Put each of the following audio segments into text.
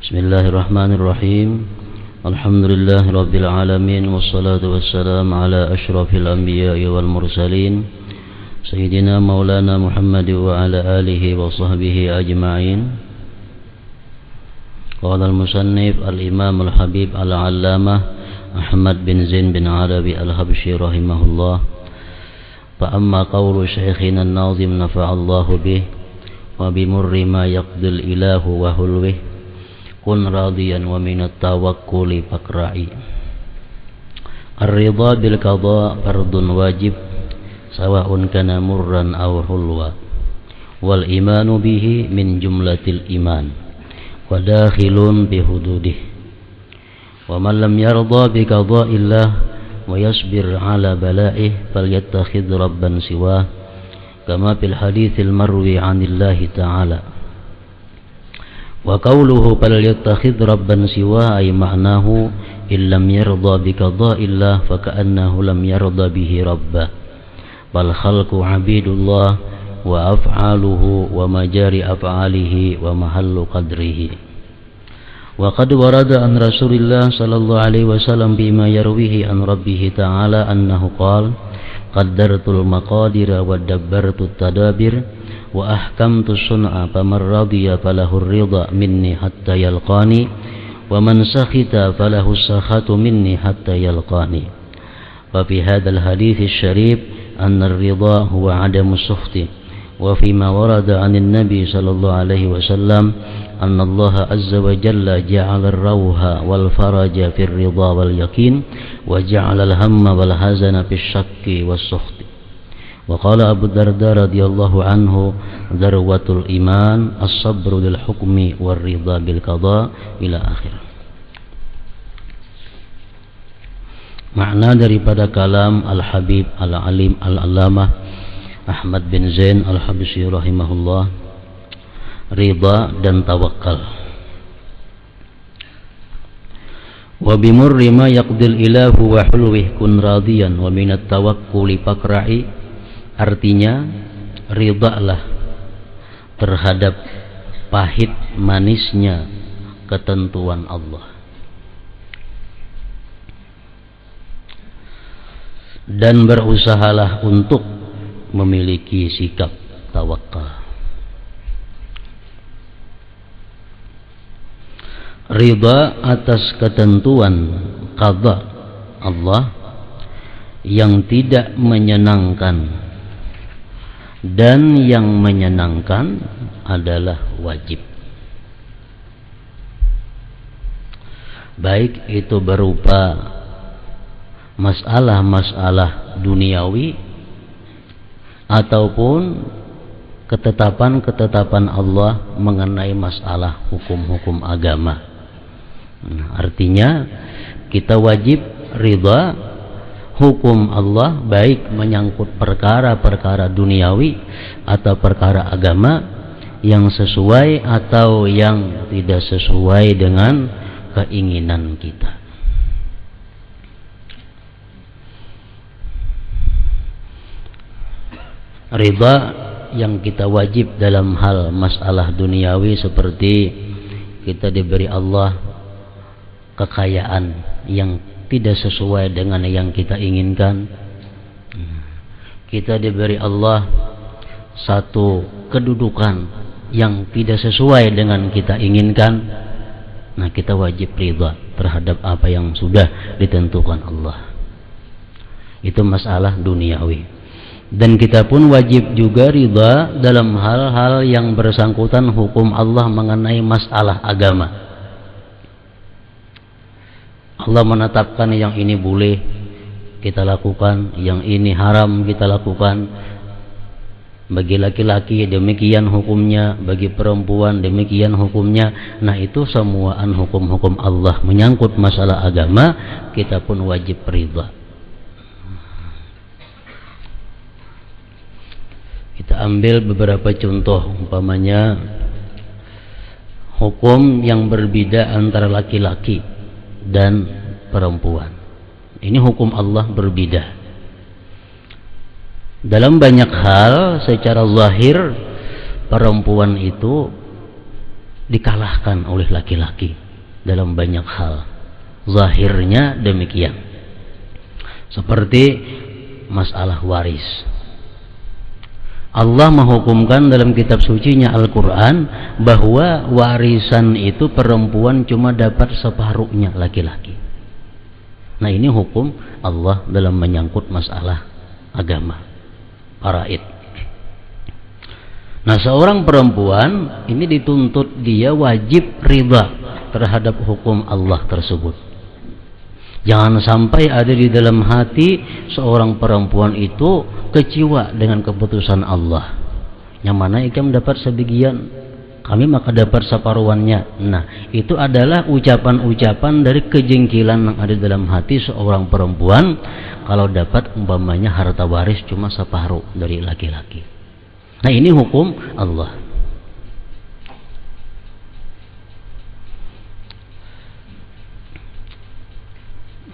Bismillahirrahmanirrahim. Alhamdulillahi rabbil alamin, wassalatu wassalam ala asyrafil anbiya'i wal mursalin Sayyidina maulana Muhammad wa ala alihi wa sahbihi ajma'in. Qala al-musannif al-imam al-habib al-allamah Ahmad bin Zain bin Arabi al-Habsyi rahimahullah. Fa amma qawlu syekhina an-nazim nafa'allahu bih wa bimurri ma yaqdil ilahu wa hulwih kun radiyan wa minat tawakkuli fakra'i. Ar-ridha bil qada fardun wajib sawa'un kana murran aw hulwa wal imanu bihi min jumlatil iman wa dakhilun bi hududih. Wa man lam yarda bi qada'illah wa yasbir ala bala'ih falyattakhidh rabban siwah kama fil haditsil marwi 'anillahi ta'ala. Wa qawluhu falyattakhidh rabban siwa ay ma'nahu illam yarda bi qada'illah fa ka'annahu lam yarda bihi rabba bal khalqu 'abidullah wa af'aluhu wa majari af'alihi wa mahallu qadrihi. Wa qad warada an Rasulillah sallallahu alaihi wasallam bima yarwihi an rabbih ta'ala annahu qala qaddartul maqadira wa dabbartut tadabir wa ahkamtu sun'a faman radiya falahur ridha minni hatta yalqani wa man sakhita falahu sakhatu minni hatta yalqani. Wa fi hadzal hadits syarif anna ar-ridha huwa 'adamu sukhti wa fi ma warada 'anil nabi sallallahu alaihi wasallam anna Allah azza wa jalla ja'ala ar-rawha wal faraja fir ridha wal yaqin wa ja'ala al-hamma wal hazana fish shakki was sukhti. Wa qala Abu Darda radhiyallahu anhu darwatul iman as-sabru lil hukmi war ridha bil qada ila akhir. Makna daripada kalam Al-Habib Al-Alim Al-Allamah Ahmad bin Zain Al-Habsyi rahimahullah, ridha dan tawakal. Wa bimurri ma yaqdil ilahu wa hulwih kun radiyan wa minat tawakkuli fakra'i. Artinya, ridhalah terhadap pahit manisnya ketentuan Allah dan berusahalah untuk memiliki sikap tawakal. Ridha atas ketentuan qada Allah yang tidak menyenangkan dan yang menyenangkan adalah wajib, baik itu berupa masalah-masalah duniawi ataupun ketetapan-ketetapan Allah mengenai masalah hukum-hukum agama. Artinya kita wajib ridha hukum Allah, baik menyangkut perkara-perkara duniawi atau perkara agama yang sesuai atau yang tidak sesuai dengan keinginan kita. Ridha yang kita wajib dalam hal masalah duniawi seperti kita diberi Allah kekayaan yang tidak sesuai dengan yang kita inginkan, kita diberi Allah satu kedudukan yang tidak sesuai dengan kita inginkan, nah kita wajib ridha terhadap apa yang sudah ditentukan Allah. Itu masalah duniawi. Dan kita pun wajib juga ridha dalam hal-hal yang bersangkutan hukum Allah mengenai masalah agama. Allah menetapkan yang ini boleh kita lakukan, yang ini haram kita lakukan. Bagi laki-laki demikian hukumnya, bagi perempuan demikian hukumnya. Nah itu semuaan hukum-hukum Allah menyangkut masalah agama, kita pun wajib ridha. Kita ambil beberapa contoh, umpamanya hukum yang berbeda antara laki-laki dan perempuan. Ini hukum Allah berbeda. Dalam banyak hal secara zahir perempuan itu dikalahkan oleh laki-laki dalam banyak hal. Zahirnya demikian. Seperti masalah waris. Allah menghukumkan dalam kitab sucinya Al-Quran bahwa warisan itu perempuan cuma dapat separuhnya laki-laki. Nah, ini hukum Allah dalam menyangkut masalah agama, faraid. Nah, seorang perempuan ini dituntut dia wajib ridha terhadap hukum Allah tersebut. Jangan sampai ada di dalam hati seorang perempuan itu kecewa dengan keputusan Allah. Yang mana ikam dapat sebagian, kami maka dapat separuhannya. Nah, itu adalah ucapan-ucapan dari kejengkelan yang ada dalam hati seorang perempuan kalau dapat umpamanya harta waris cuma separuh dari laki-laki. Nah, ini hukum Allah.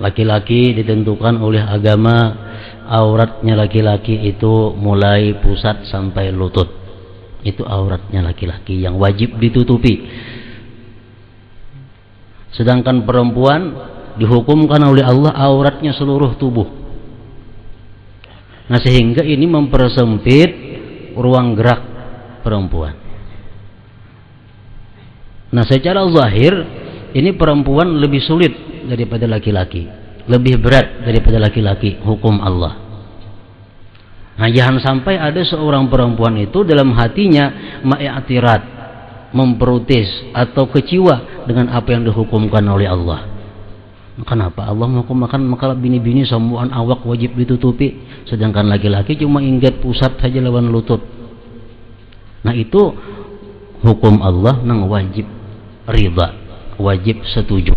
Laki-laki ditentukan oleh agama, auratnya laki-laki itu mulai pusat sampai lutut. Itu auratnya laki-laki yang wajib ditutupi. Sedangkan perempuan dihukumkan oleh Allah auratnya seluruh tubuh. Nah, sehingga ini mempersempit ruang gerak perempuan. Nah, secara zahir ini perempuan lebih sulit daripada laki-laki, lebih berat daripada laki-laki hukum Allah. Nah, jangan sampai ada seorang perempuan itu dalam hatinya ma'atirat, memprotes atau kecewa dengan apa yang dihukumkan oleh Allah. Kenapa Allah menghukumkan maka bini-bini sembuhan awak wajib ditutupi, sedangkan laki-laki cuma ingat pusat saja lawan lutut. Nah, itu hukum Allah nang wajib ridha, wajib setuju.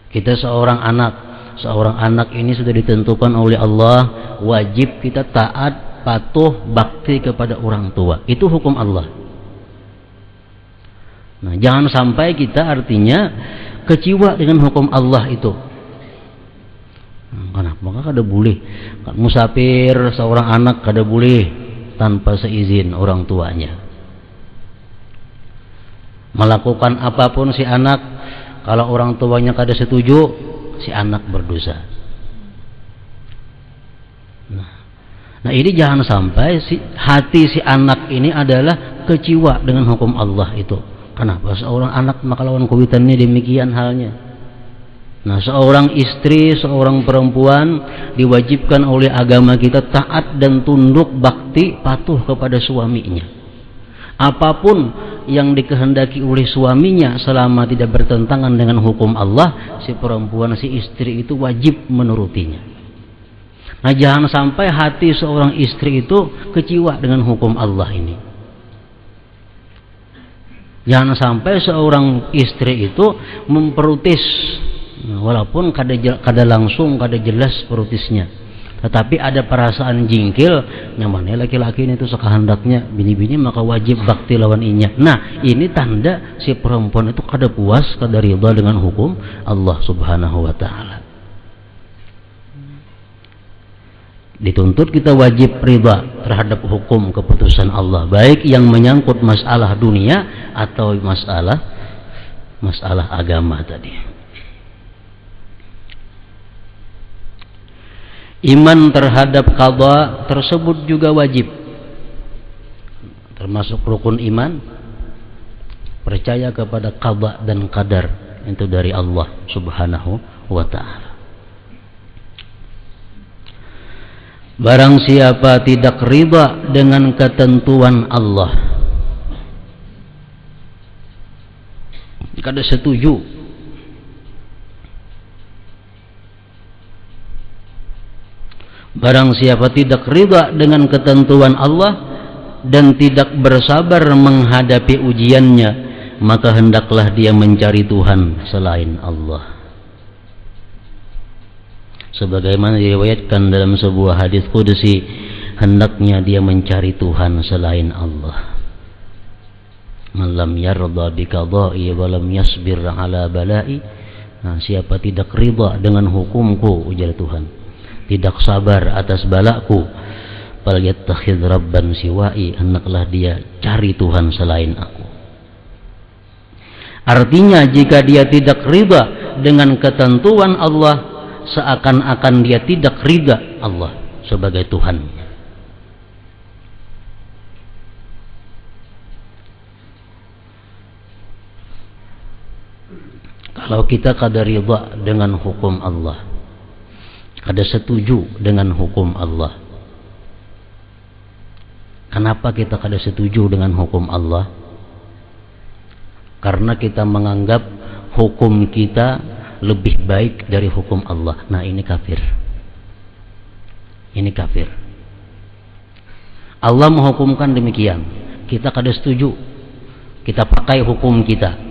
Kita seorang anak ini sudah ditentukan oleh Allah wajib kita taat, patuh, bakti kepada orang tua. Itu hukum Allah. Nah, jangan sampai kita artinya kecewa dengan hukum Allah itu. Kenapa? Maka kada boleh musafir seorang anak kada boleh tanpa seizin orang tuanya. Melakukan apapun si anak kalau orang tuanya kada setuju, si anak berdosa. Nah, ini jangan sampai hati si anak ini adalah kecewa dengan hukum Allah itu. Kenapa? Seorang anak maka lawan kuwitannya demikian halnya. Nah, seorang istri, seorang perempuan diwajibkan oleh agama kita taat dan tunduk, bakti, patuh kepada suaminya. Apapun yang dikehendaki oleh suaminya selama tidak bertentangan dengan hukum Allah, si perempuan, si istri itu wajib menurutinya. Nah, jangan sampai hati seorang istri itu kecewa dengan hukum Allah ini. Jangan sampai seorang istri itu memprotes, walaupun kada langsung, kada jelas protesnya, tetapi ada perasaan jingkil, namanya laki-laki ini tuh sekahendaknya bini-bini maka wajib bakti lawan inya. Nah, ini tanda si perempuan itu kada puas, kada ridha dengan hukum Allah Subhanahu wa taala. Dituntut kita wajib ridha terhadap hukum keputusan Allah, baik yang menyangkut masalah dunia atau masalah agama tadi. Iman terhadap qada tersebut juga wajib, termasuk rukun iman, percaya kepada qada dan qadar itu dari Allah Subhanahu wa ta'ala. Barang siapa tidak ridha dengan ketentuan Allah, kada setuju, barang siapa tidak ridha dengan ketentuan Allah dan tidak bersabar menghadapi ujiannya, maka hendaklah dia mencari Tuhan selain Allah. Sebagaimana diriwayatkan dalam sebuah hadis qudsi, hendaknya dia mencari Tuhan selain Allah. Man lam yarda bi qada'i wa lam yasbir ala bala'i. Nah, siapa tidak ridha dengan hukumku, ujar Tuhan, tidak sabar atas balaku, falyattakhidh rabban siwai, hendaklah dia cari Tuhan selain aku. Artinya jika dia tidak ridha dengan ketentuan Allah, seakan-akan dia tidak ridha Allah sebagai Tuhan. Kalau kita kada ridha dengan hukum Allah, kada setuju dengan hukum Allah. Kenapa kita kada setuju dengan hukum Allah? Karena kita menganggap hukum kita lebih baik dari hukum Allah. Nah, ini kafir. Ini kafir. Allah menghukumkan demikian, kita kada setuju. Kita pakai hukum kita.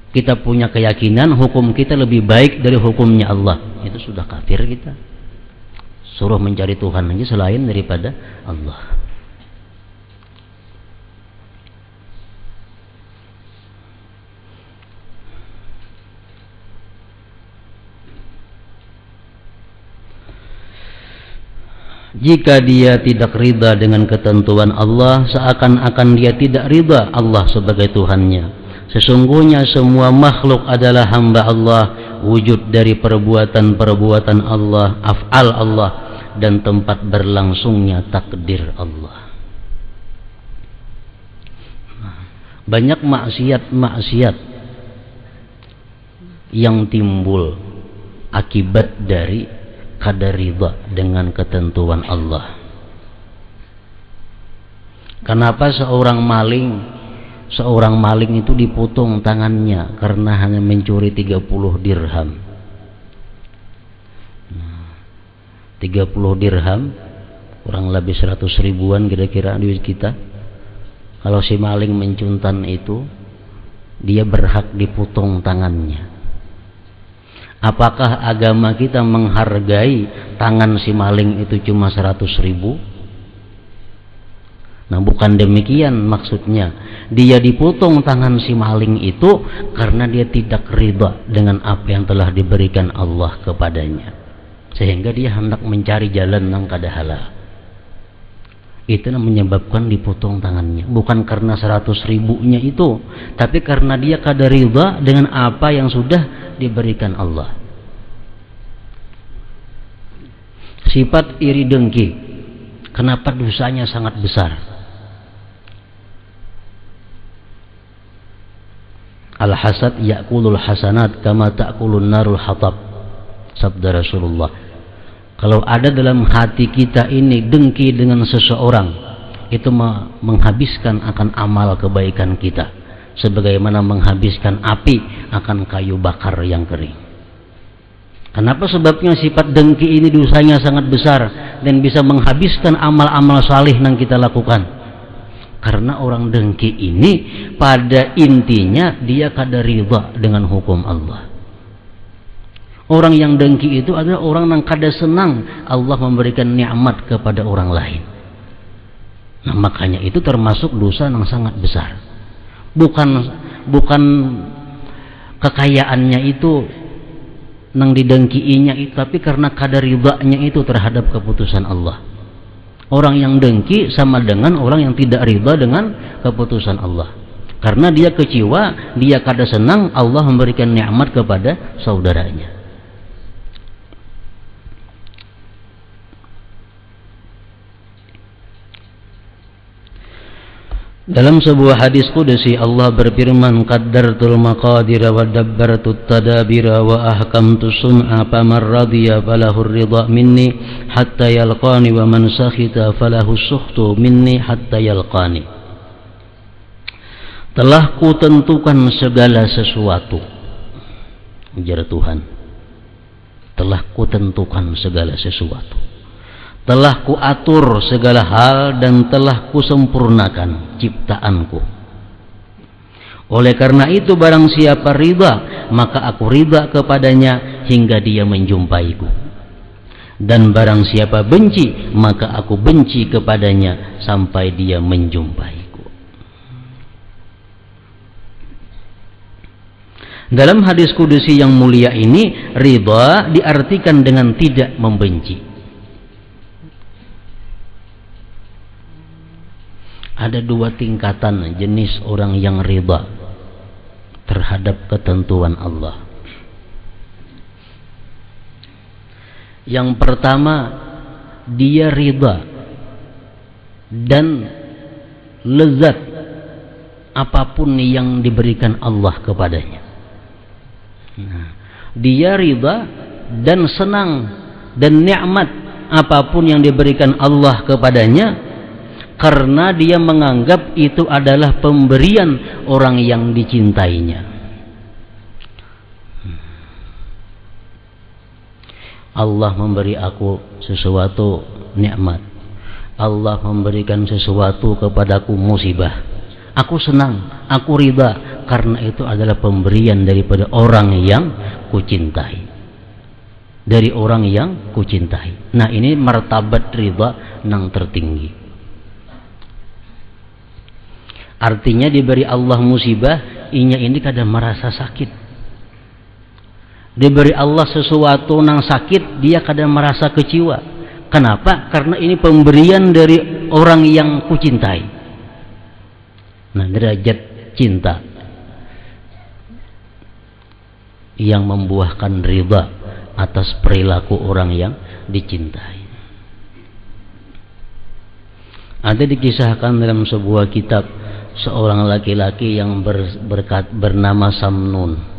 Kita punya keyakinan hukum kita lebih baik dari hukumnya Allah. Itu sudah kafir kita. Suruh mencari Tuhan aja selain daripada Allah. Jika dia tidak ridha dengan ketentuan Allah, seakan-akan dia tidak ridha Allah sebagai Tuhannya. Sesungguhnya semua makhluk adalah hamba Allah, wujud dari perbuatan-perbuatan Allah, af'al Allah, dan tempat berlangsungnya takdir Allah. Banyak maksiat-maksiat yang timbul akibat dari kada ridha dengan ketentuan Allah. Kenapa seorang maling itu dipotong tangannya karena hanya mencuri 30 dirham. 30 dirham kurang lebih 100 ribuan kira-kira duit kita. Kalau si maling mencuntan itu, dia berhak dipotong tangannya. Apakah agama kita menghargai tangan si maling itu cuma 100 ribu? Nah, bukan demikian maksudnya. Dia dipotong tangan si maling itu karena dia tidak ridha dengan apa yang telah diberikan Allah kepadanya, sehingga dia hendak mencari jalan yang kada halal. Itu yang menyebabkan dipotong tangannya, bukan karena 100 ribunya itu, tapi karena dia kada ridha dengan apa yang sudah diberikan Allah. Sifat iri dengki, kenapa dosanya sangat besar? Al-hasad ya'kulul hasanat kama ta'kulun narul hatab, sabda Rasulullah. Kalau ada dalam hati kita ini dengki dengan seseorang, itu menghabiskan akan amal kebaikan kita, sebagaimana menghabiskan api akan kayu bakar yang kering. Kenapa? Sebabnya sifat dengki ini dosanya sangat besar dan bisa menghabiskan amal-amal salih yang kita lakukan. Karena orang dengki ini pada intinya dia kada ridha dengan hukum Allah. Orang yang dengki itu adalah orang yang kada senang Allah memberikan nikmat kepada orang lain. Nah, makanya itu termasuk dosa yang sangat besar. Bukan kekayaannya itu nang didengkiinya itu, tapi karena kada ridhanya itu terhadap keputusan Allah. Orang yang dengki sama dengan orang yang tidak ridha dengan keputusan Allah. Karena dia kecewa, dia kada senang Allah memberikan nikmat kepada saudaranya. Dalam sebuah hadis qudsi Allah berfirman, qaddartul maqadira wa dabbartut tadabira wa ahkamtu sun'a faman radiya falahu ridha minni hatta yalqani wa man sakhita falahu sukhtu minni hatta yalqani. Telah kutentukan segala sesuatu, ujar Tuhan. Telah kutentukan segala sesuatu, telah kuatur segala hal dan telah kusempurnakan ciptaanku. Oleh karena itu barang siapa ridha, maka aku ridha kepadanya hingga dia menjumpaiku. Dan barang siapa benci, maka aku benci kepadanya sampai dia menjumpaiku. Dalam hadis kudusi yang mulia ini, ridha diartikan dengan tidak membenci. ada dua tingkatan jenis orang yang ridha terhadap ketentuan Allah. Yang pertama, dia ridha dan lezat apapun yang diberikan Allah kepadanya. Nah, dia ridha dan senang dan nikmat apapun yang diberikan Allah kepadanya, karena dia menganggap itu adalah pemberian orang yang dicintainya. Allah memberi aku sesuatu nikmat, Allah memberikan sesuatu kepadaku musibah, aku senang, aku ridha, karena itu adalah pemberian daripada orang yang kucintai, dari orang yang kucintai. Nah, ini martabat ridha yang tertinggi. Artinya diberi Allah musibah, inya ini kadang merasa sakit. Diberi Allah sesuatu yang sakit, dia kadang merasa kecewa. Kenapa? Karena ini pemberian dari orang yang kucintai. Nah, derajat cinta yang membuahkan ridha atas perilaku orang yang dicintai. Ada dikisahkan dalam sebuah kitab, seorang laki-laki yang bernama Samnun.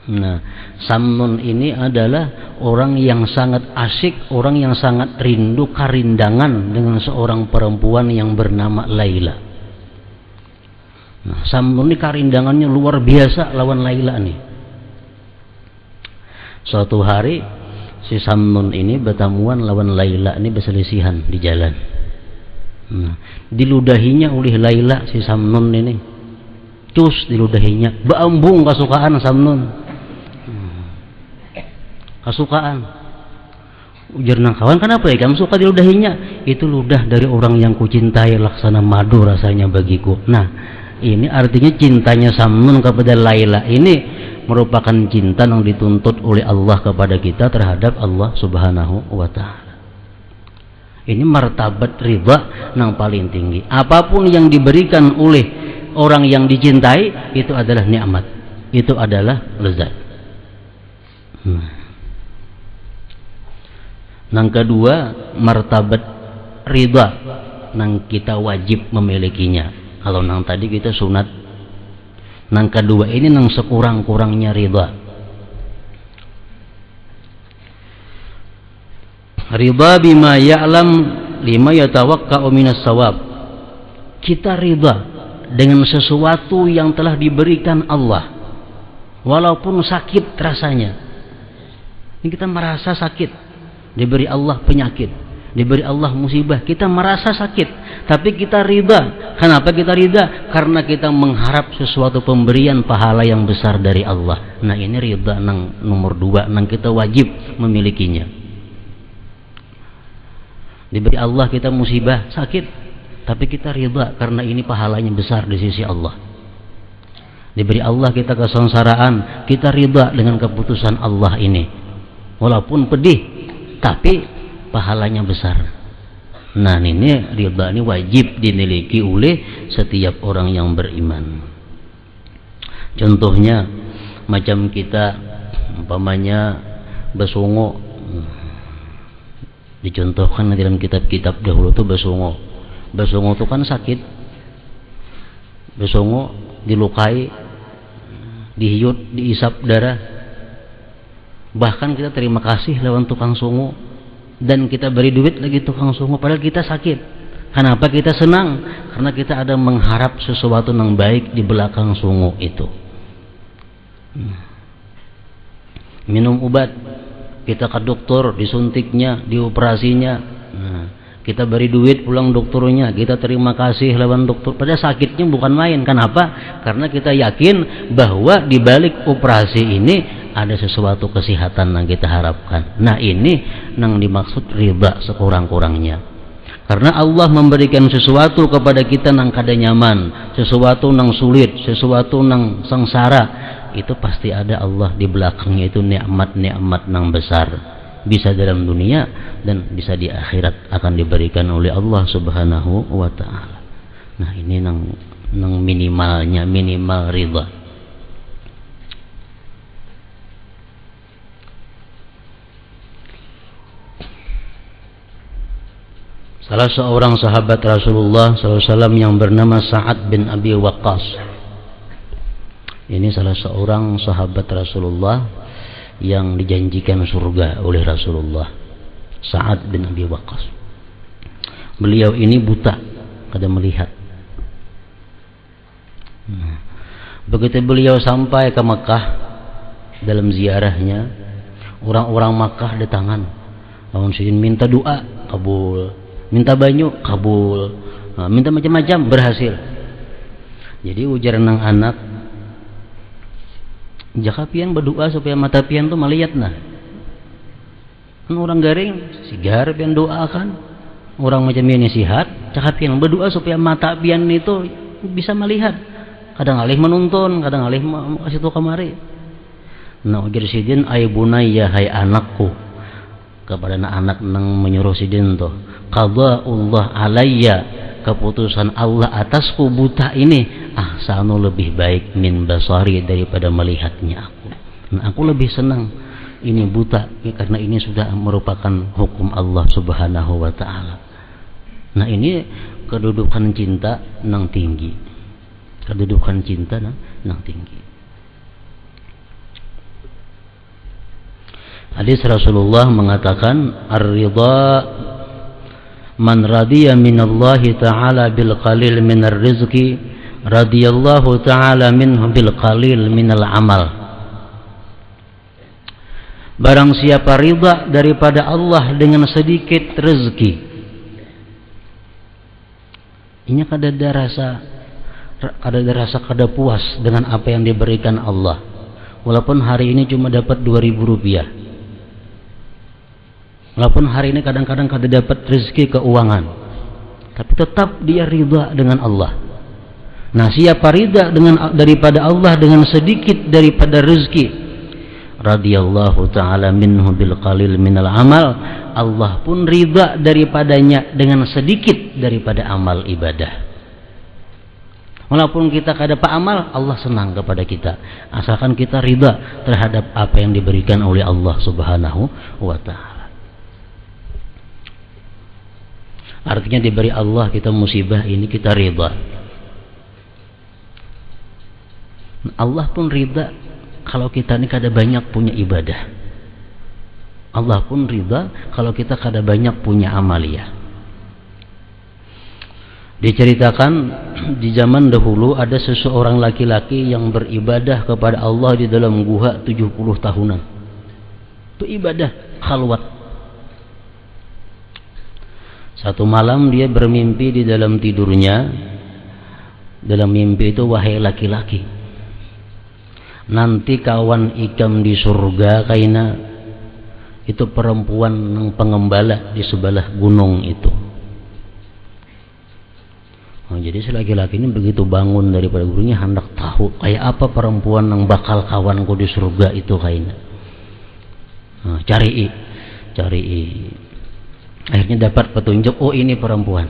Nah, Samnun ini adalah orang yang sangat asyik, orang yang sangat rindu karindangan dengan seorang perempuan yang bernama Laila. Nah, Samnun ini karindangannya luar biasa lawan Laila nih. Suatu hari si Samnun ini bertemuan lawan Laila ini, berselisihan di jalan. Nah, diludahinya oleh Laila si Samnun ini, cus diludahinya, beembung kasukaan Samnun, kasukaan. Ujar nang kawan, kenapa ya kamu suka diludahinya? Itu ludah dari orang yang kucintai, laksana madu rasanya bagiku. Nah, ini artinya cintanya Samnun kepada Laila ini merupakan cinta yang dituntut oleh Allah kepada kita terhadap Allah Subhanahu wa Ta'ala. Ini martabat ridha yang paling tinggi. Apapun yang diberikan oleh orang yang dicintai, itu adalah nikmat, itu adalah lezat. Yang kedua, martabat ridha yang kita wajib memilikinya. Kalau yang tadi kita sunat, yang kedua ini yang sekurang-kurangnya ridha. Ridha bima ya'lam lima yatawakka'u minas sawab. Kita ridha dengan sesuatu yang telah diberikan Allah, walaupun sakit rasanya. Ini kita merasa sakit, diberi Allah penyakit, diberi Allah musibah, kita merasa sakit, tapi kita ridha. Kenapa kita ridha? Karena kita mengharap sesuatu pemberian pahala yang besar dari Allah. Nah, ini ridha yang nomor dua, yang kita wajib memilikinya. Diberi Allah kita musibah, sakit, tapi kita ridha karena ini pahalanya besar di sisi Allah. Diberi Allah kita kesengsaraan, kita ridha dengan keputusan Allah ini, walaupun pedih, tapi pahalanya besar. Nah, ini ridha ini wajib dimiliki oleh setiap orang yang beriman. Contohnya macam kita umpamanya bersungguh, dicontohkan dalam kitab-kitab dahulu tuh bersungguh. Bersungguh itu kan sakit, bersungguh dilukai, dihiut, diisap darah. Bahkan kita terima kasih lawan tukang sungu, dan kita beri duit lagi tukang sungu, padahal kita sakit. Kenapa kita senang? Karena kita ada mengharap sesuatu yang baik di belakang sungu itu. Minum obat, kita ke dokter, disuntiknya, dioperasinya, nah, kita beri duit pulang dokternya, kita terima kasih lawan dokter, pada sakitnya bukan main. Kenapa? Karena kita yakin bahwa di balik operasi ini ada sesuatu kesehatan yang kita harapkan. Nah, ini yang dimaksud ridha sekurang-kurangnya. Karena Allah memberikan sesuatu kepada kita yang kada nyaman, sesuatu yang sulit, sesuatu yang sengsara, itu pasti ada Allah di belakangnya, itu nikmat-nikmat yang besar, bisa dalam dunia dan bisa di akhirat akan diberikan oleh Allah Subhanahu wa Ta'ala. Nah ini nang minimalnya, minimal ridha. Salah seorang sahabat Rasulullah SAW yang bernama Sa'ad bin Abi Waqqas. Ini salah seorang sahabat Rasulullah yang dijanjikan surga oleh Rasulullah. Sa'ad bin Abi Waqqas. Beliau ini buta, kada melihat. Begitu beliau sampai ke Makkah dalam ziarahnya, orang-orang Makkah datangan. Lawan sidin minta doa, kabul. Minta banyu, kabul. Minta macam-macam, berhasil. Jadi ujar nang anak, jaka pian berdoa supaya mata pian tuh melihat nah. Kan orang garing, sigar pian doakan. Orang macam ini sihat, jaka pian berdoa supaya mata pian itu bisa melihat. Kadang alih menuntun, kadang alih kasih tahu kamari. Nah ujar sidin, ay bunayya, hai anakku. Kepada anak nang menyuruh sidin tuh, qada'ullah alayya, keputusan Allah atasku buta ini ahsanu, lebih baik min basari, daripada melihatnya aku. Nah aku lebih senang ini buta karena ini sudah merupakan hukum Allah Subhanahu wa taala. Nah ini kedudukan cinta nang tinggi. Kedudukan cinta nang tinggi. Hadis Rasulullah mengatakan, ar-ridha man radiya minallahi ta'ala bil qalil minar rizqi radiyallahu ta'ala minhu bil qalil minal amal. Barang siapa ridha daripada Allah dengan sedikit rezeki, ini kada rasa kada puas dengan apa yang diberikan Allah, walaupun hari ini cuma dapat 2.000 rupiah. Walaupun hari ini kadang-kadang kada dapat rezeki keuangan, tapi tetap dia ridha dengan Allah. Nah siapa ridha daripada Allah dengan sedikit daripada rezeki, radhiyallahu ta'ala minhu bil qalil minal amal, Allah pun ridha daripadanya dengan sedikit daripada amal ibadah. Walaupun kita kada pa amal, Allah senang kepada kita, asalkan kita ridha terhadap apa yang diberikan oleh Allah Subhanahu wa ta'ala. Artinya diberi Allah kita musibah ini, kita ridha. Allah pun ridha kalau kita ini kada banyak punya ibadah. Allah pun ridha kalau kita kada banyak punya amaliyah. Diceritakan di zaman dahulu ada seseorang laki-laki yang beribadah kepada Allah di dalam guha 70 tahunan. Itu ibadah khalwat. Satu malam dia bermimpi di dalam tidurnya. Dalam mimpi itu, wahai laki-laki, nanti kawan ikam di surga kaina itu perempuan yang pengembala di sebelah gunung itu. Oh, jadi si laki-laki ini begitu bangun daripada gurunya, hendak tahu kayak apa perempuan yang bakal kawanku di surga itu kaina. Nah, cari. Akhirnya dapat petunjuk, oh ini perempuan.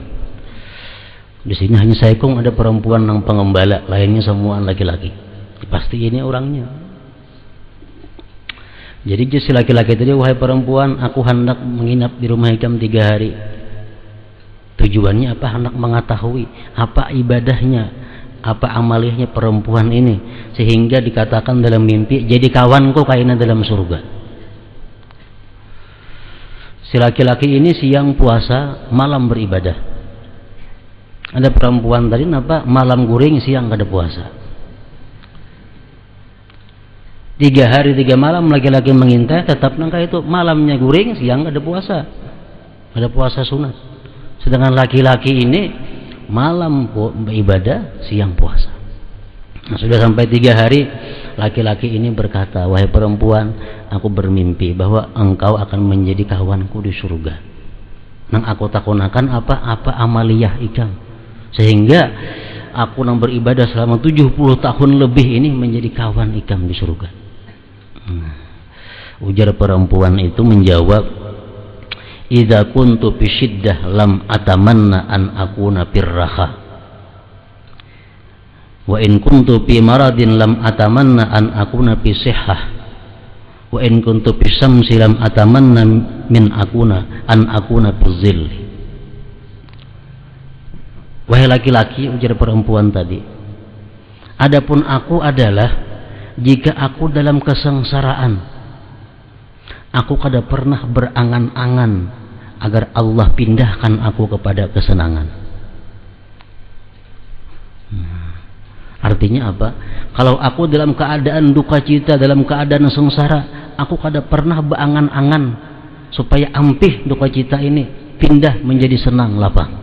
Di sini hanya saikung ada perempuan yang pengembala, lainnya semua laki-laki. Pasti ini orangnya. Jadi si laki-laki tadi, wahai perempuan, aku hendak menginap di rumah ikam 3 hari. Tujuannya apa? Hendak mengetahui apa ibadahnya, apa amaliyahnya perempuan ini, sehingga dikatakan dalam mimpi, jadi kawanku kaina dalam surga. Si laki-laki ini siang puasa, malam beribadah. Ada perempuan tadi napa malam guring, siang kada puasa. 3 hari 3 malam laki-laki mengintai, tetap nangka itu malamnya guring, siang kada puasa. Ada puasa sunat. Sedangkan laki-laki ini malam beribadah, siang puasa. Nah, sudah sampai 3 hari, laki-laki ini berkata, wahai perempuan, aku bermimpi bahwa engkau akan menjadi kawanku di surga. Nang aku takunakan apa amaliyah ikam, sehingga aku nang beribadah selama 70 tahun lebih ini menjadi kawan ikam di surga. Ujar perempuan itu menjawab, idza kuntu fi syiddah lam atamanna an akuna firraha. Wa in kuntu fi maradin lam atamanna an akuna fi sihhah. Wa in kuntu fi syamsi lam atamanna an akuna fi zilli. Wahai laki-laki, ujar perempuan tadi, adapun aku adalah jika aku dalam kesengsaraan, aku kada pernah berangan-angan agar Allah pindahkan aku kepada kesenangan. Artinya apa? Kalau aku dalam keadaan duka cita, dalam keadaan sengsara, aku kada pernah berangan-angan supaya ampih duka cita ini pindah menjadi senang lapang.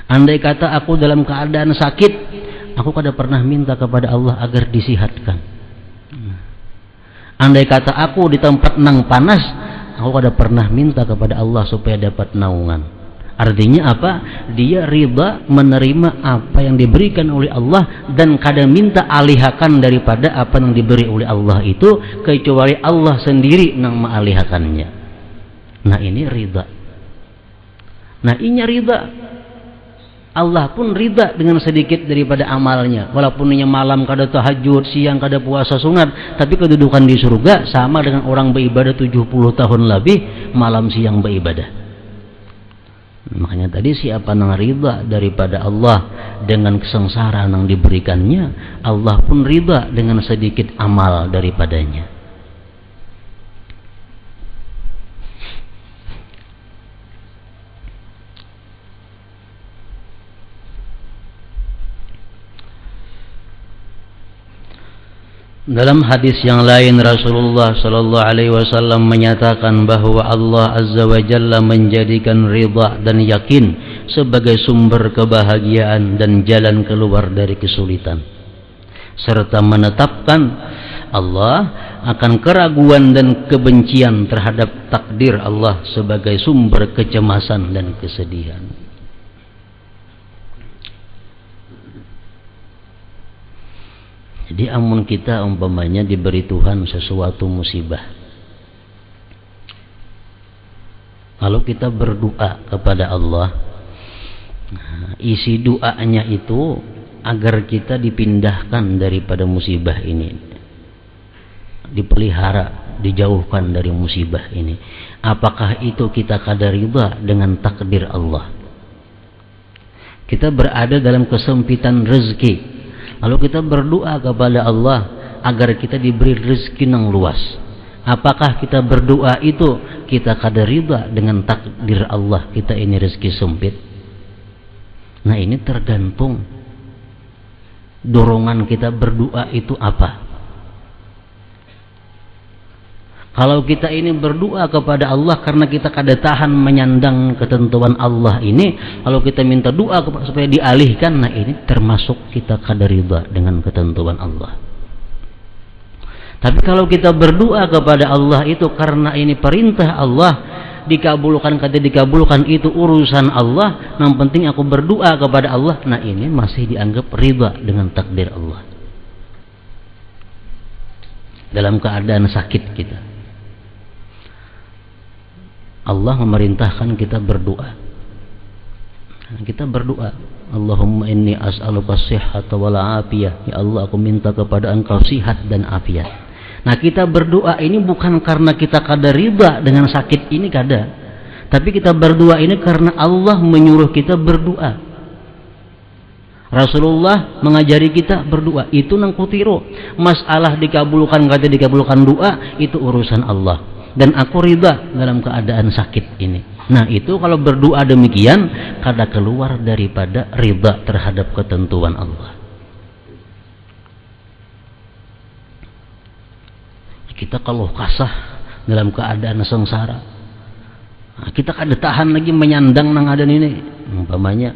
Andai kata aku dalam keadaan sakit, aku kada pernah minta kepada Allah agar disihatkan. Andai kata aku di tempat nang panas, aku kada pernah minta kepada Allah supaya dapat naungan. Artinya apa? Dia riba menerima apa yang diberikan oleh Allah dan kada minta alihakan daripada apa yang diberi oleh Allah itu, kecuali Allah sendiri yang mengalihakannya. Nah ini riba. Nah ini riba. Allah pun ridha dengan sedikit daripada amalnya, walaupun ini malam kada tahajud, siang kada puasa sunat, tapi kedudukan di surga sama dengan orang beribadah 70 tahun lebih malam siang beribadah. Makanya tadi siapa yang ridha daripada Allah dengan kesengsaraan yang diberikannya, Allah pun ridha dengan sedikit amal daripadanya. Dalam hadis yang lain Rasulullah sallallahu alaihi wasallam menyatakan bahwa Allah azza wa jalla menjadikan ridha dan yakin sebagai sumber kebahagiaan dan jalan keluar dari kesulitan, serta menetapkan Allah akan keraguan dan kebencian terhadap takdir Allah sebagai sumber kecemasan dan kesedihan. Jadi amun kita umpamanya diberi Tuhan sesuatu musibah, kalau kita berdoa kepada Allah, isi doanya itu agar kita dipindahkan daripada musibah ini, dipelihara, dijauhkan dari musibah ini. Apakah itu kita kada ridha dengan takdir Allah? Kita berada dalam kesempitan rezeki, lalu kita berdoa kepada Allah agar kita diberi rezeki yang luas. Apakah kita berdoa itu kita kada ridha dengan takdir Allah kita ini rezeki sempit? Nah ini tergantung dorongan kita berdoa itu apa. Kalau kita ini berdoa kepada Allah karena kita kada tahan menyandang ketentuan Allah ini, kalau kita minta doa supaya dialihkan, nah ini termasuk kita kada ridha dengan ketentuan Allah. Tapi kalau kita berdoa kepada Allah itu karena ini perintah Allah, dikabulkan kada dikabulkan itu urusan Allah, yang penting aku berdoa kepada Allah, nah ini masih dianggap ridha dengan takdir Allah. Dalam keadaan sakit kita, Allah memerintahkan kita berdoa. Kita berdoa, Allahumma inni as'aluka sihhata wal afiyah. Ya Allah, aku minta kepada Engkau sihat dan afiat. Nah, kita berdoa ini bukan karena kita kada ridha dengan sakit ini, kada. Tapi kita berdoa ini karena Allah menyuruh kita berdoa. Rasulullah mengajari kita berdoa. Itu nang kutiru. Masalah dikabulkan kada dikabulkan doa itu urusan Allah. Dan aku ridha dalam keadaan sakit ini. Nah itu kalau berdoa demikian kada keluar daripada ridha terhadap ketentuan Allah. Kita kalau kasah dalam keadaan sengsara, nah, kita kada tahan lagi menyandang nang adan ini umpamanya,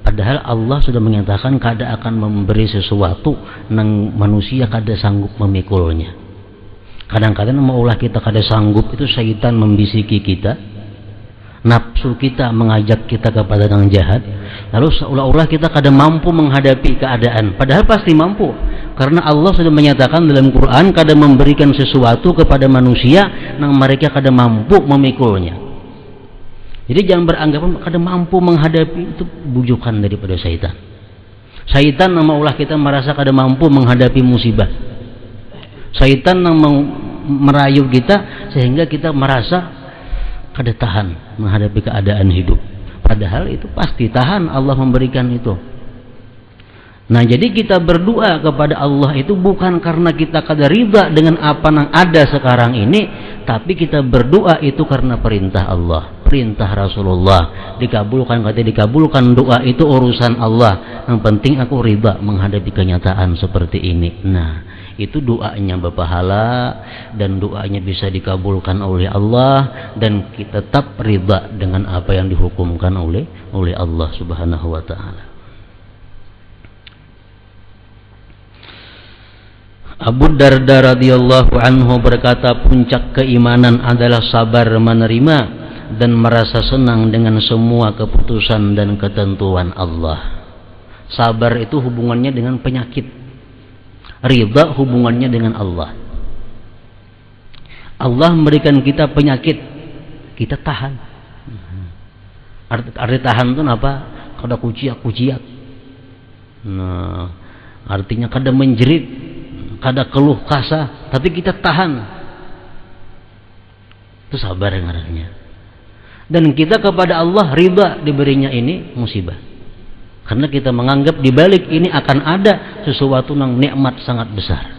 padahal Allah sudah menyatakan kada akan memberi sesuatu nang manusia kada sanggup memikulnya. Kadang-kadang maulah kita kada sanggup itu syaitan membisiki kita, nafsu kita mengajak kita kepada yang jahat, lalu seolah-olah kita kada mampu menghadapi keadaan, padahal pasti mampu, karena Allah sudah menyatakan dalam Quran kada memberikan sesuatu kepada manusia yang mereka kada mampu memikulnya. Jadi jangan beranggapan kada mampu menghadapi, itu bujukan daripada syaitan. Syaitan yang maulah kita merasa kada mampu menghadapi musibah. Syaitan yang mau merayu kita sehingga kita merasa kada tahan menghadapi keadaan hidup. Padahal itu pasti tahan, Allah memberikan itu. Nah, jadi kita berdoa kepada Allah itu bukan karena kita kada ridha dengan apa yang ada sekarang ini, tapi kita berdoa itu karena perintah Allah, perintah Rasulullah. Dikabulkan kata dikabulkan, doa itu urusan Allah. Yang penting aku ridha menghadapi kenyataan seperti ini. Nah, itu doanya berpahala dan doanya bisa dikabulkan oleh Allah, dan kita tetap ridha dengan apa yang dihukumkan oleh Allah Subhanahu wa taala. Abu Darda radhiyallahu anhu berkata, puncak keimanan adalah sabar menerima dan merasa senang dengan semua keputusan dan ketentuan Allah. Sabar itu hubungannya dengan penyakit, ridha hubungannya dengan Allah. Allah memberikan kita penyakit, kita tahan. Arti tahan itu apa? Kada kuciak. Nah, artinya kada menjerit, kada keluh kasah, tapi kita tahan. Itu sabar ngarannya. Dan kita kepada Allah ridha diberinya ini musibah, karena kita menganggap di balik ini akan ada sesuatu yang nikmat sangat besar.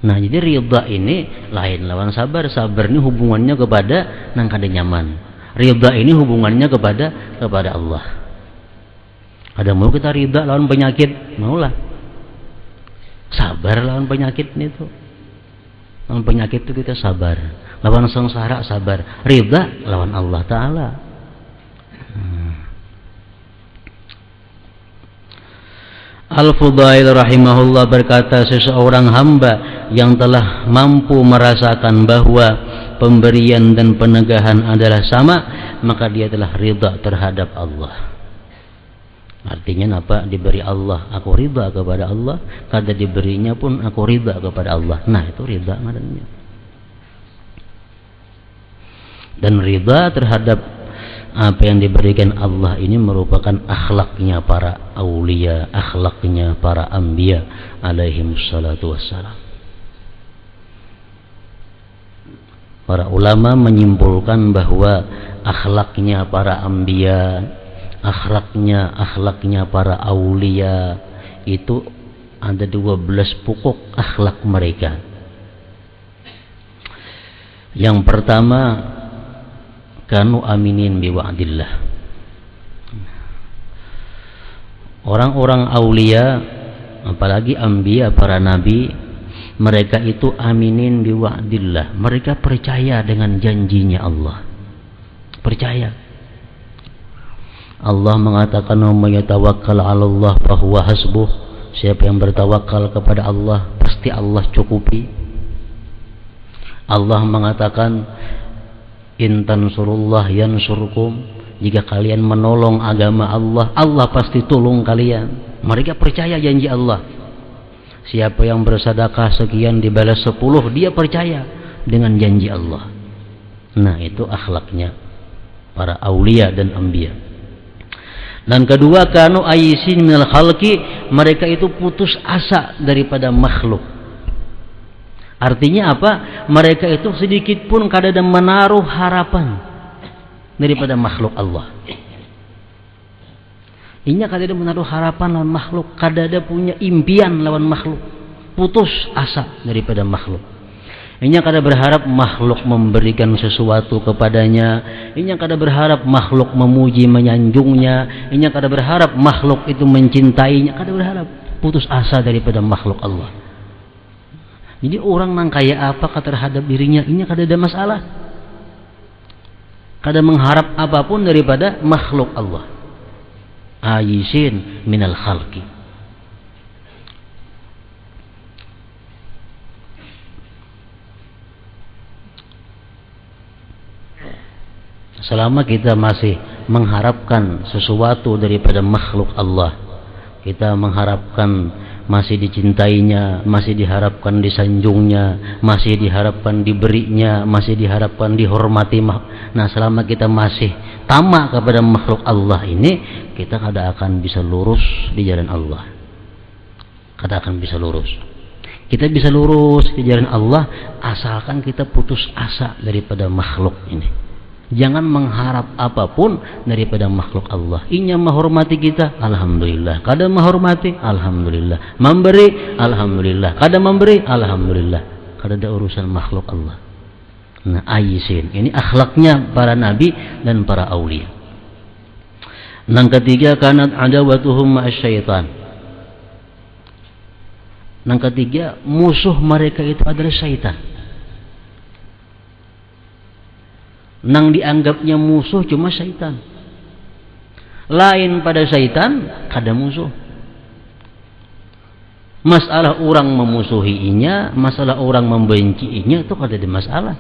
Nah, jadi ridha ini lain lawan sabar. Sabar ini hubungannya kepada nang kada nyaman. Ridha ini hubungannya kepada Allah. Ada mau kita ridha lawan penyakit, maulah. Sabar lawan penyakit itu. Lawan penyakit itu kita sabar. Lawan sengsara sabar. Ridha lawan Allah Ta'ala. Al-Fudail rahimahullah berkata, seseorang hamba yang telah mampu merasakan bahwa pemberian dan penegahan adalah sama, maka dia telah ridha terhadap Allah. Artinya apa? Diberi Allah, aku ridha kepada Allah. Kada diberinya pun aku ridha kepada Allah. Nah, itu ridha ngarannya. Dan ridha terhadap apa yang diberikan Allah ini merupakan akhlaknya para aulia, akhlaknya para anbiya alaihimussalatu wassalam. Para ulama menyimpulkan bahwa akhlaknya para anbiya, akhlaknya para aulia itu ada 12 pokok akhlak mereka. Yang pertama, kanu aminin biwa'dillah. Orang-orang aulia, apalagi anbiya, para nabi, mereka itu aminin biwa'dillah. Mereka percaya dengan janjinya Allah. Percaya. Allah mengatakan, "Man yatawakkal 'ala Allah fa huwa hasbuh." Siapa yang bertawakal kepada Allah, pasti Allah cukupi. Allah mengatakan, "In tansurullah yansurkum." Jika kalian menolong agama Allah, Allah pasti tolong kalian. Mereka percaya janji Allah. Siapa yang bersedekah sekian dibalas 10, dia percaya dengan janji Allah. Nah, itu akhlaknya para aulia dan anbiya. Dan kedua, kanu ayisin minal khalqi, mereka itu putus asa daripada makhluk. Artinya apa? Mereka itu sedikit pun kada ada menaruh harapan daripada makhluk Allah. Inya kada ada menaruh harapan lawan makhluk, kada ada punya impian lawan makhluk. Putus asa daripada makhluk. Inya kada berharap makhluk memberikan sesuatu kepadanya. Inya kada berharap makhluk memuji menyanjungnya. Inya kada berharap makhluk itu mencintainya. Kada berharap. Putus asa daripada makhluk Allah. Jadi orang nang kaya apa terhadap dirinya, inya kada ada masalah. Kada mengharap apapun daripada makhluk Allah. Ayisin minal khalqi. Selama kita masih mengharapkan sesuatu daripada makhluk Allah, kita mengharapkan masih dicintainya, masih diharapkan disanjungnya, masih diharapkan diberinya, masih diharapkan dihormati. Nah, selama kita masih tamak kepada makhluk Allah ini, kita kada akan bisa lurus di jalan Allah. Kada akan bisa lurus. Kita bisa lurus di jalan Allah asalkan kita putus asa daripada makhluk ini. Jangan mengharap apapun daripada makhluk Allah. Inya menghormati kita, alhamdulillah. Kada menghormati, alhamdulillah. Memberi, alhamdulillah. Kada memberi, alhamdulillah. Kada ada urusan makhluk Allah. Nah, aisin. Ini akhlaknya para nabi dan para aulia. Yang ketiga, kanat adawatuhum ma'asyaitan. Yang ketiga, musuh mereka itu adalah syaitan. Nang dianggapnya musuh cuma syaitan. Lain pada syaitan, kada musuh. Masalah orang memusuhinya, masalah orang membenciinya, itu kada ada masalah.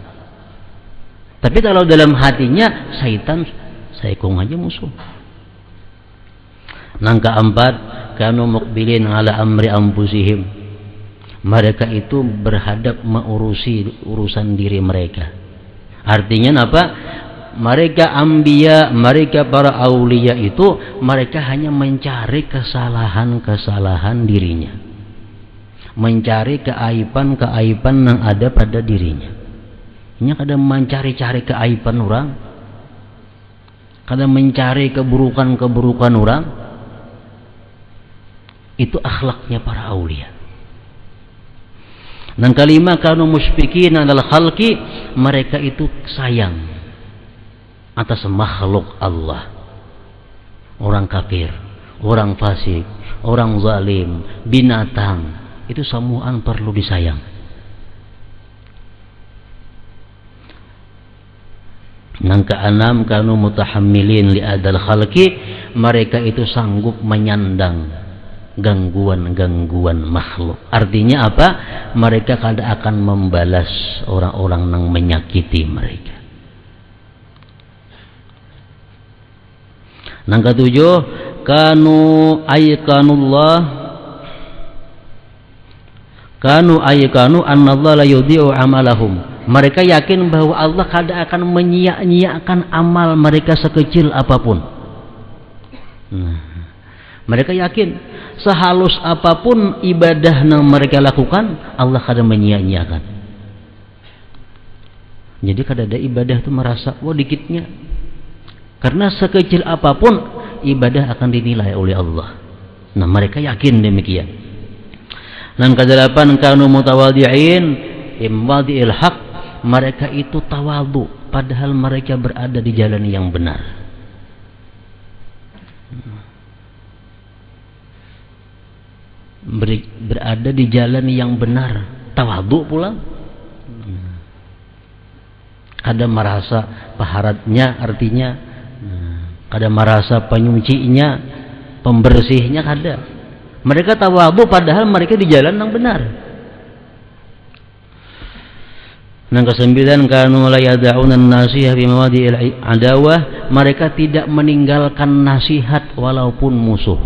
Tapi kalau dalam hatinya syaitan, saya kong aja musuh. Nang keempat, kanu muqbilin ala amri anfusihim. Mereka itu berhadap mengurusi urusan diri mereka. Artinya apa? Mereka anbiya, mereka para aulia itu, mereka hanya mencari kesalahan-kesalahan dirinya, mencari keaiban-keaiban yang ada pada dirinya. Ini kadang mencari-cari keaiban orang, kadang mencari keburukan-keburukan orang. Itu akhlaknya para aulia. Dan kelima, kanu musyfiqin alal khalqi, mereka itu sayang atas makhluk Allah. Orang kafir, orang fasik, orang zalim, binatang, itu semuaan perlu disayang. Yang keenam, kanu mutahammilin li adal khalqi, mereka itu sanggup menyandang gangguan-gangguan makhluk. Artinya apa? Mereka kada akan membalas orang-orang yang menyakiti mereka. Yang ketujuh, kanu aykanu annallaha la yudhi'u amalahum. Mereka yakin bahwa Allah kada akan menyia-nyiakan amal mereka sekecil apapun. Mereka yakin sehalus apapun ibadah yang mereka lakukan, Allah kada menyia-nyiakan. Jadi kada ada ibadah itu merasa wah dikitnya. Karena sekecil apapun ibadah akan dinilai oleh Allah. Nah, mereka yakin demikian. Dan kedelapan, kanu mutawadhi'in imwadhi'il haq. Mereka itu tawadhu padahal mereka berada di jalan yang benar. Berada di jalan yang benar, tawadhu pula. Kada merasa paharatnya, artinya kada merasa penyucinya, pembersihnya, kada. Mereka tawadhu padahal mereka di jalan yang benar. Yang kesembilan, kanu la yad'una an-nasihah fi mawadi'il adawah. Mereka tidak meninggalkan nasihat walaupun musuh.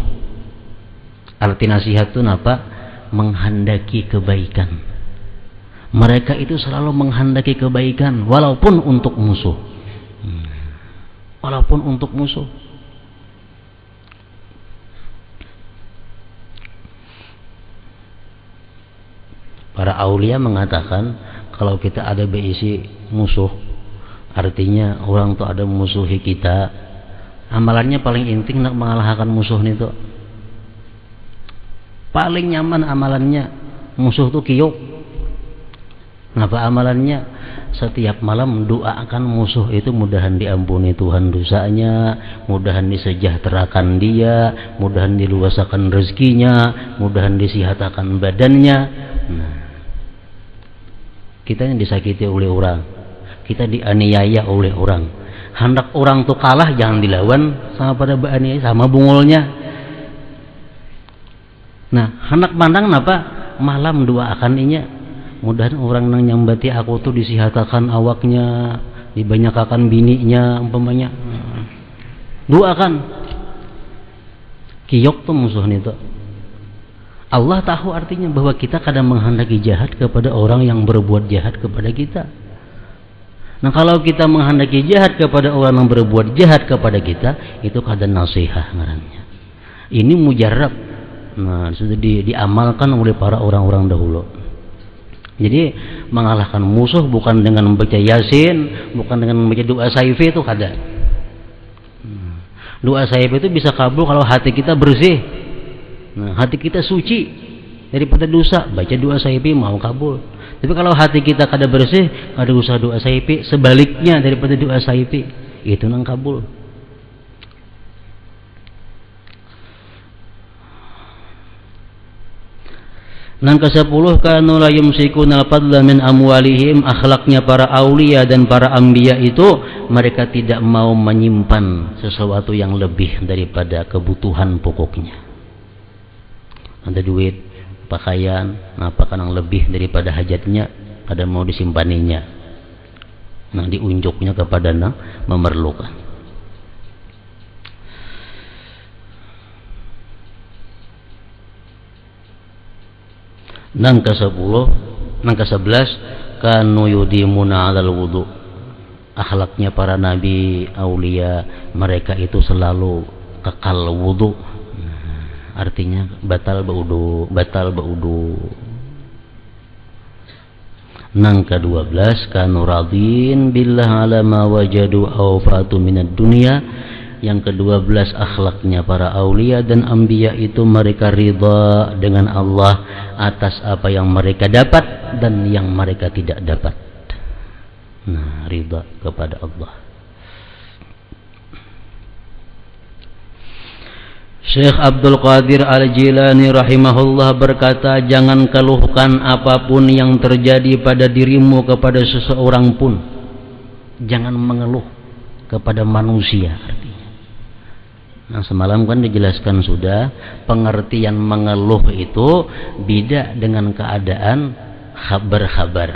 Arti nasihat itu apa? Menghendaki kebaikan. Mereka itu selalu menghendaki kebaikan walaupun untuk musuh. Walaupun untuk musuh. Para aulia mengatakan kalau kita ada berisi musuh, artinya orang itu ada musuhi kita, amalannya paling inti nak mengalahkan musuh itu. Paling nyaman amalannya musuh tuh kiyuk. Ngapa amalannya? Setiap malam doakan musuh itu mudahan diampuni Tuhan dosanya, mudahan disejahterakan dia, mudahan diluasakan rezekinya, mudahan disihatakan badannya. Nah, kita yang disakiti oleh orang, kita dianiaya oleh orang. Hendak orang tuh kalah jangan dilawan sama pada aniaya, sama bungulnya. Nah, hendak pandang apa? Malam doakan inya. Mudahan orang nang nyambati aku tuh disihatakan awaknya, dibanyakakan bininya umpamanya. Doakan. Kiyok tuh musuh itu. Allah tahu artinya bahwa kita kadang menghendaki jahat kepada orang yang berbuat jahat kepada kita. Nah, kalau kita menghendaki jahat kepada orang yang berbuat jahat kepada kita, itu kadang nasihat ngarannya. Ini mujarab. Nah, sudah diamalkan oleh para orang-orang dahulu. Jadi mengalahkan musuh bukan dengan membaca Yasin, bukan dengan membaca doa saif itu kada. Doa saif itu bisa kabul kalau hati kita bersih. Nah, hati kita suci daripada dosa, baca doa saipi mau kabul. Tapi kalau hati kita kada bersih, kada usah doa saipi, sebaliknya daripada doa saipi, itu nang kabul. Nang ke-10 kanu la yumsikuna al-fadla min amwalihim, akhlaknya para aulia dan para anbiya itu mereka tidak mau menyimpan sesuatu yang lebih daripada kebutuhan pokoknya. Ada duit, pakaian, apa yang lebih daripada hajatnya, kada mau disimpaninya. Nah, diunjuknya kepada yang memerlukan. Nang ke-11 kanu yudimuna 'alal wudu. Akhlaknya para nabi aulia, mereka itu selalu kekal wudu. Artinya batal baudu. Nang ke-12 kanu radin billah ala ma wajadu aw fatu minad dunya. Yang ke-12 akhlaknya para aulia dan anbiya itu mereka ridha dengan Allah atas apa yang mereka dapat dan yang mereka tidak dapat. Nah, ridha kepada Allah. Syekh Abdul Qadir Al-Jilani rahimahullah berkata, jangan keluhkan apapun yang terjadi pada dirimu kepada seseorang pun. Jangan mengeluh kepada manusia artinya. Nah, semalam kan dijelaskan sudah, pengertian mengeluh itu beda dengan keadaan khabar-khabar.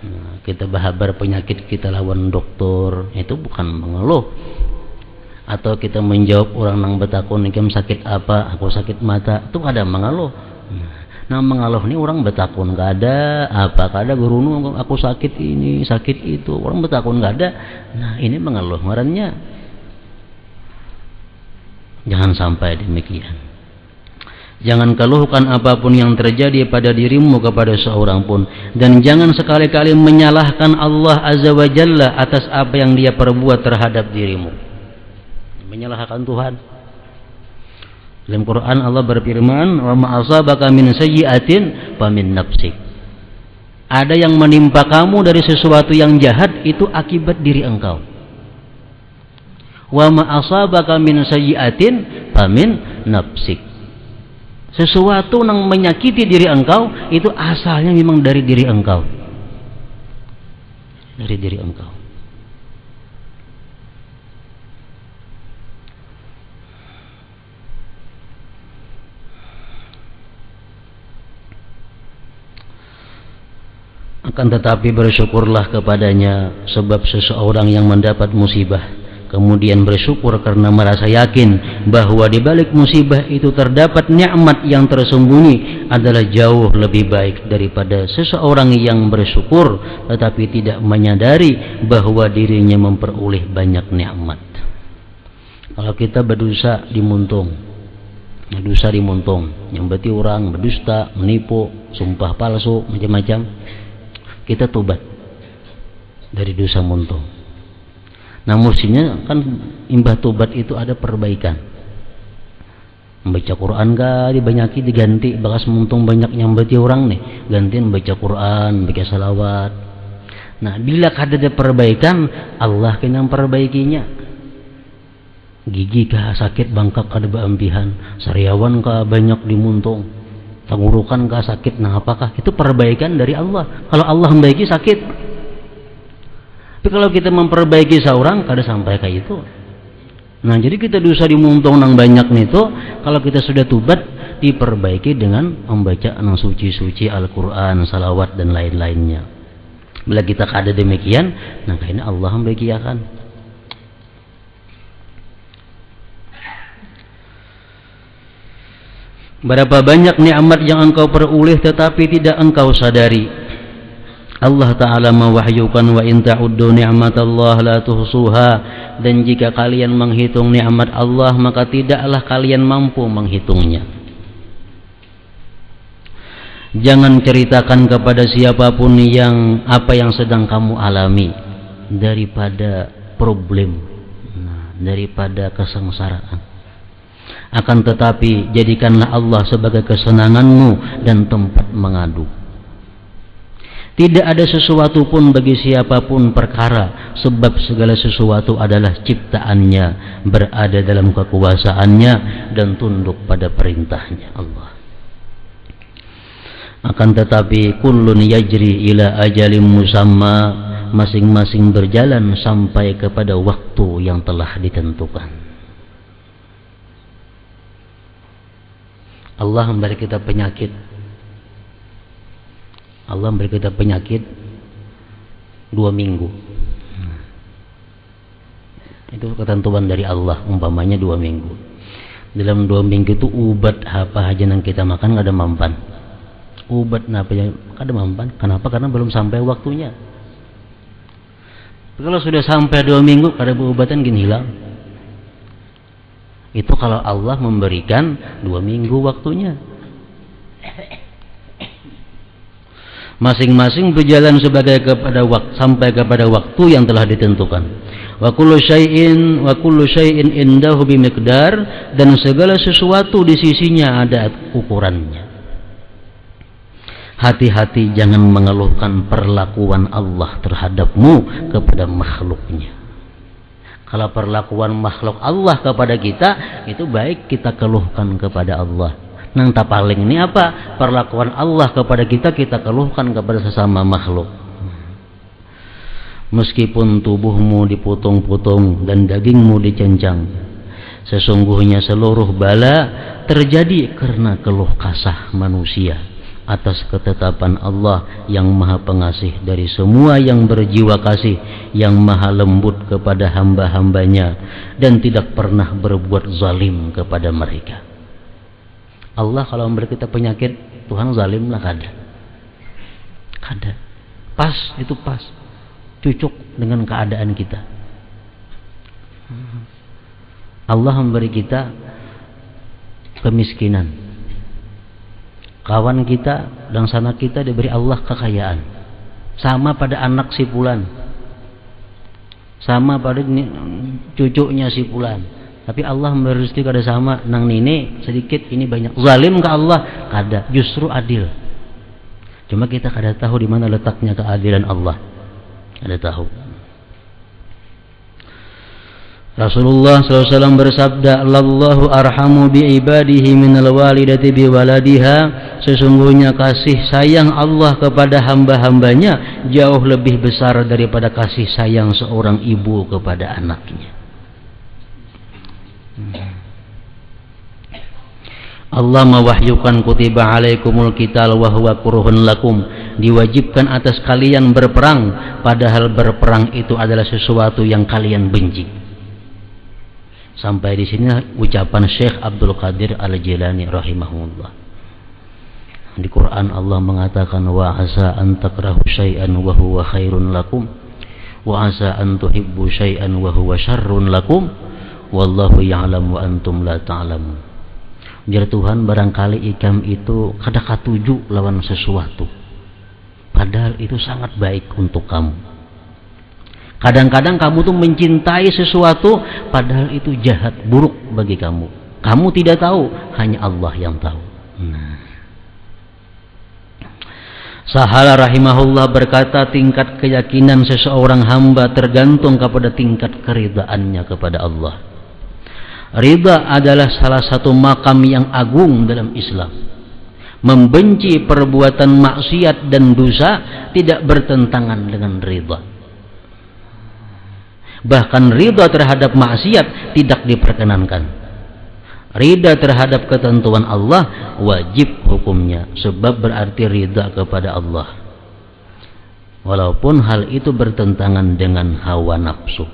Nah, kita berkhabar penyakit kita lawan dokter, itu bukan mengeluh. Atau kita menjawab orang nang betakun ikam sakit apa, aku sakit mata, itu kada mengeluh. Nah, mengeluh ini orang betakun kada apa, kada gurunu aku sakit ini sakit itu, orang betakun kada. Nah, ini mengeluh ngarannya. Jangan sampai demikian. Jangan keluhkan apapun yang terjadi pada dirimu kepada seorang pun, dan jangan sekali-kali menyalahkan Allah Azza wa Jalla atas apa yang Dia perbuat terhadap dirimu. Menyalahkan Tuhan. Dalam Quran Allah berfirman, "Wa ma asabaka min sayyi'atin fa min nafsik." Ada yang menimpa kamu dari sesuatu yang jahat itu akibat diri engkau. Wa ma asabaka min sayyi'atin fa min nafsik. Sesuatu yang menyakiti diri engkau itu asalnya memang dari diri engkau. Dari diri engkau. Akan tetapi bersyukurlah kepadanya, sebab seseorang yang mendapat musibah kemudian bersyukur karena merasa yakin bahwa di balik musibah itu terdapat nikmat yang tersembunyi adalah jauh lebih baik daripada seseorang yang bersyukur tetapi tidak menyadari bahwa dirinya memperoleh banyak nikmat. Kalau kita berdosa dimuntung, dosa dimuntung, nyambati orang, berdusta, menipu, sumpah palsu, macam-macam, kita tobat dari dosa muntung. Nah, mestinya kan imbah tobat itu ada perbaikan. Membaca Quran kah dibanyaki diganti, bakas muntung banyak nyambati orang nih, gantiin baca Quran, baca salawat. Nah, bila kada ada perbaikan, Allah yang perbaikinya. Gigi kah sakit bangkak kada beampihan, sariawan kah banyak dimuntung, tenggorokan kah sakit, nah apakah itu perbaikan dari Allah? Kalau Allah membaiki sakit. Tapi kalau kita memperbaiki seorang kada sampai kayak itu. Nah, jadi kita dosa dimuntung nang banyak itu, kalau kita sudah tobat diperbaiki dengan membaca nang suci-suci Al-Qur'an, salawat dan lain-lainnya. Bila kita kada demikian, nah kayaknya Allah membaiki akan. Berapa banyak nikmat yang engkau peroleh tetapi tidak engkau sadari. Allah Ta'ala mewahyukan, wa in ta'uddu ni'matallah la tuhsuha, dan jika kalian menghitung nikmat Allah maka tidaklah kalian mampu menghitungnya. Jangan ceritakan kepada siapapun yang apa yang sedang kamu alami daripada problem, daripada kesengsaraan. Akan tetapi jadikanlah Allah sebagai kesenanganmu dan tempat mengadu. Tidak ada sesuatu pun bagi siapapun perkara, sebab segala sesuatu adalah ciptaannya, berada dalam kekuasaannya dan tunduk pada perintahnya Allah. Akan tetapi kullun yajri ila ajalim musamma, masing-masing berjalan sampai kepada waktu yang telah ditentukan. Allah memberi kita penyakit. Allah memberi kita penyakit 2 minggu. Itu ketentuan dari Allah, umpamanya 2 minggu. Dalam 2 minggu itu ubat apa aja yang kita makan nggak ada mempan. Ubat apa yang ada mempan. Kenapa? Karena belum sampai waktunya. Kalau sudah sampai 2 minggu ada pengobatan gini hilang. Itu kalau Allah memberikan 2 minggu waktunya. Masing-masing berjalan sebagai sampai kepada waktu yang telah ditentukan. Wa kullu syai'in indahu bimiqdar, dan segala sesuatu di sisinya ada ukurannya. Hati-hati jangan mengeluhkan perlakuan Allah terhadapmu kepada makhluknya. Kalau perlakuan makhluk Allah kepada kita itu baik kita keluhkan kepada Allah. Nang tak paling ini apa? Perlakuan Allah kepada kita keluhkan kepada sesama makhluk. Meskipun tubuhmu diputung-putung dan dagingmu dicincang, sesungguhnya seluruh bala terjadi karena keluh kasah manusia atas ketetapan Allah yang maha pengasih dari semua yang berjiwa kasih, yang maha lembut kepada hamba-hambanya dan tidak pernah berbuat zalim kepada mereka. Allah kalau memberi kita penyakit, Tuhan zalim lah kada. Pas, itu pas. Cocok dengan keadaan kita. Allah memberi kita kemiskinan. Kawan kita dan sanak kita diberi Allah kekayaan. Sama pada anak si fulan. Sama pada cucunya si fulan. Tapi Allah memberi rezeki kada sama, nang nini sedikit ini banyak. Zalim ke Allah? Kada, justru adil. Cuma kita kada tahu di mana letaknya keadilan Allah. Kada tahu. Rasulullah SAW bersabda, "Allahu arhamu bi ibadihi minal walidati bi waladiha." Sesungguhnya kasih sayang Allah kepada hamba-hambanya jauh lebih besar daripada kasih sayang seorang ibu kepada anaknya. Allah mewahyukan kutiba alaikumul qital wa huwa kurhun lakum, diwajibkan atas kalian berperang padahal berperang itu adalah sesuatu yang kalian benci. Sampai di sini ucapan Syekh Abdul Qadir Al-Jilani rahimahullah. Di Quran Allah mengatakan, wa asa an takrahu syai'an wa huwa khairun lakum wa asa an tuhibbu syai'an wa huwa syarrun lakum wallahu ya'lam wa antum la ta'lamun. Biar Tuhan barangkali ikam itu kada katuju lawan sesuatu padahal itu sangat baik untuk kamu. Kadang-kadang kamu tuh mencintai sesuatu padahal itu jahat, buruk bagi kamu. Kamu tidak tahu, hanya Allah yang tahu. Sahala rahimahullah berkata, tingkat keyakinan seseorang hamba tergantung kepada tingkat keridaannya kepada Allah. Ridha adalah salah satu makam yang agung dalam Islam. Membenci perbuatan maksiat dan dosa tidak bertentangan dengan ridha. Bahkan ridha terhadap maksiat tidak diperkenankan. Ridha terhadap ketentuan Allah wajib hukumnya, sebab berarti ridha kepada Allah. Walaupun hal itu bertentangan dengan hawa nafsu.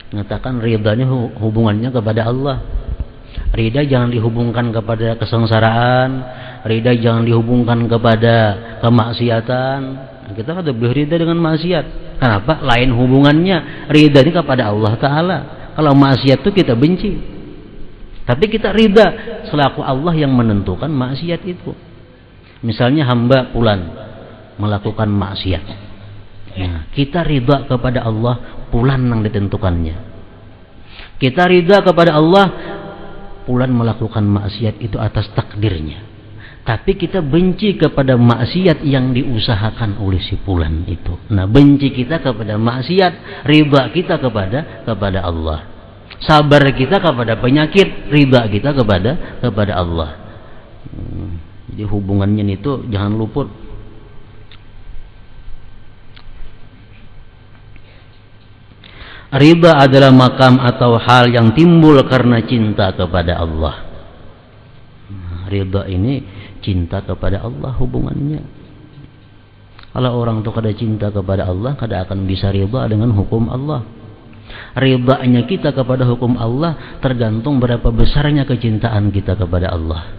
Mengatakan ridhanya hubungannya kepada Allah. Ridha jangan dihubungkan kepada kesengsaraan, ridha jangan dihubungkan kepada kemaksiatan. Kita kan boleh ridha dengan maksiat. Kenapa? Lain hubungannya. Ridha ini kepada Allah Ta'ala. Kalau maksiat itu kita benci. Tapi kita ridha selaku Allah yang menentukan maksiat itu. Misalnya hamba fulan melakukan maksiat. Nah, kita ridha kepada Allah fulan yang ditentukannya. Kita ridha kepada Allah fulan melakukan maksiat itu atas takdirnya. Tapi kita benci kepada maksiat yang diusahakan oleh si fulan itu. Nah, benci kita kepada maksiat, ridha kita kepada Allah. Sabar kita kepada penyakit, ridha kita kepada Allah. Jadi hubungannya itu jangan luput. Ridha adalah makam atau hal yang timbul karena cinta kepada Allah. Ridha ini cinta kepada Allah hubungannya. Kalau orang itu kada cinta kepada Allah, kada akan bisa ridha dengan hukum Allah. Ridhanya kita kepada hukum Allah tergantung berapa besarnya kecintaan kita kepada Allah.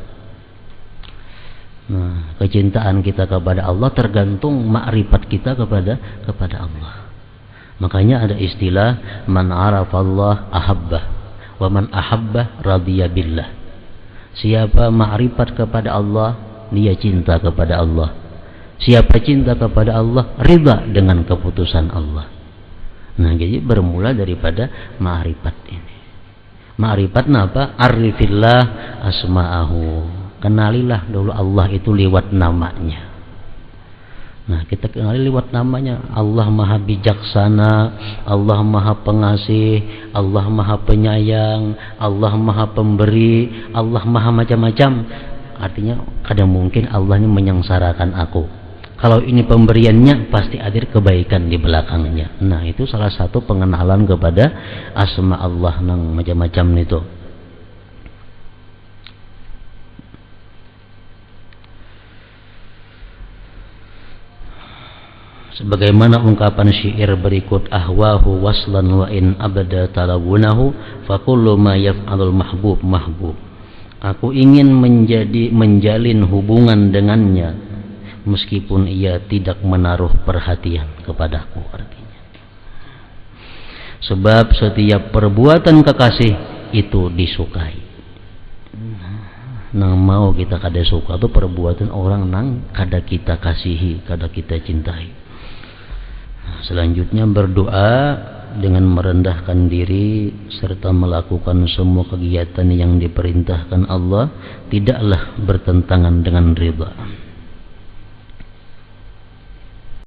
Nah, kecintaan kita kepada Allah tergantung makrifat kita kepada Allah. Makanya ada istilah man arafallah ahabbah wa man ahabbah radiya billah. Siapa makrifat kepada Allah, dia cinta kepada Allah. Siapa cinta kepada Allah, ridha dengan keputusan Allah. Nah, jadi bermula daripada makrifat ini. Makrifat apa? Arifillah asma'ahu. Kenalilah dulu Allah itu lewat namanya. Nah, kita kenali lewat namanya. Allah Maha Bijaksana, Allah Maha Pengasih, Allah Maha Penyayang, Allah Maha Pemberi, Allah Maha macam-macam. Artinya kadang mungkin Allah ini menyengsarakan aku. Kalau ini pemberiannya pasti ada kebaikan di belakangnya. Nah, itu salah satu pengenalan kepada asma Allah yang macam-macam itu. Sebagaimana ungkapan syair berikut, ahwahu waslan wa in abada talawunahu fa kullu ma yaf'alul mahbub mahbub. Aku ingin menjalin hubungan dengannya meskipun ia tidak menaruh perhatian kepadaku, artinya. Sebab setiap perbuatan kekasih itu disukai. Nang mau kita kada suka itu perbuatan orang nang kada kita kasihi, kada kita cintai. Selanjutnya berdoa dengan merendahkan diri serta melakukan semua kegiatan yang diperintahkan Allah tidaklah bertentangan dengan ridha.